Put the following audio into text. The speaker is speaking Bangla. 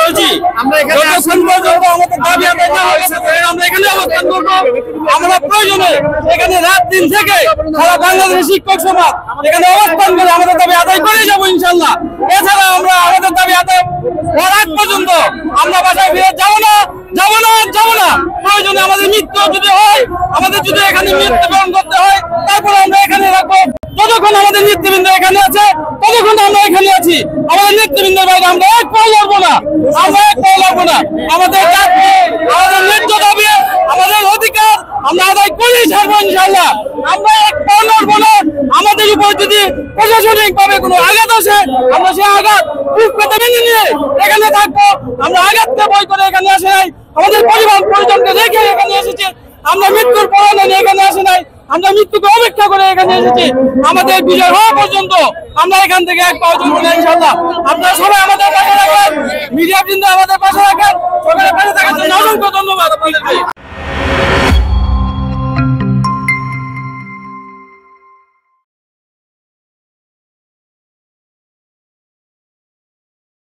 বলছি যতক্ষণ পর্যন্ত আমাদের দাবি আদায় না হয়েছে আমরা এখানে অবস্থান করবো। আমরা প্রয়োজনে এখানে রাত দিন থেকে সারা বাংলাদেশের শিক্ষক সমাজ এখানে অবস্থান করে আমাদের দাবি আদায় করে যাবো ইনশাল্লাহ। এছাড়া আমরা আমাদের দাবি আদায় হওয়ার আগ পর্যন্ত আমরা বাসায় ফিরে যাবো না। প্রয়োজনে আমাদের মৃত্যু যদি হয়, আমাদের যদি এখানে মৃত্যুবরণ করতে হয়, তারপরে আমরা এখানে রাখবো। যতক্ষণ আমাদের নেতৃবৃন্দ এখানে আছে ততক্ষণ আমরা এখানে আছি। আমাদের নেতৃবৃন্দের বাইরে আমরা এক পাও লড়বো না। আমাদের ন্যায্য দাবি, আমাদের অধিকার আমরা আদায় করেই ছাড়বো ইনশাল্লাহ। আমরা এক পাও লড়বো না। আমাদের উপর যদি প্রশাসনিক ভাবে কোনো আঘাত আসে আমরা সেই আঘাত বুক পেতে মেনে নিয়ে এখানে থাকবো। আমরা আঘাতকে ভয় করে এখানে আসে নাই, আমাদের পরিবার পরিজনকে রেখে এখানে এসেছি। আমরা মৃত্যুর পরোয়ানা নিয়ে এখানে আসে নাই, আমরা মৃত্যুকে অপেক্ষা করে এখানে এসেছি। আমাদের বিজয় হওয়া পর্যন্ত আমরা এখান থেকে এক পাও চলবো না ইনশাল্লাহ। আপনারা সবাই আমাদের পাশে রাখেন, মিডিয়া বৃন্দ আমাদের পাশে রাখেন। সবাই পাশে থাকার জন্য অসংখ্য ধন্যবাদ আপনাদেরকে।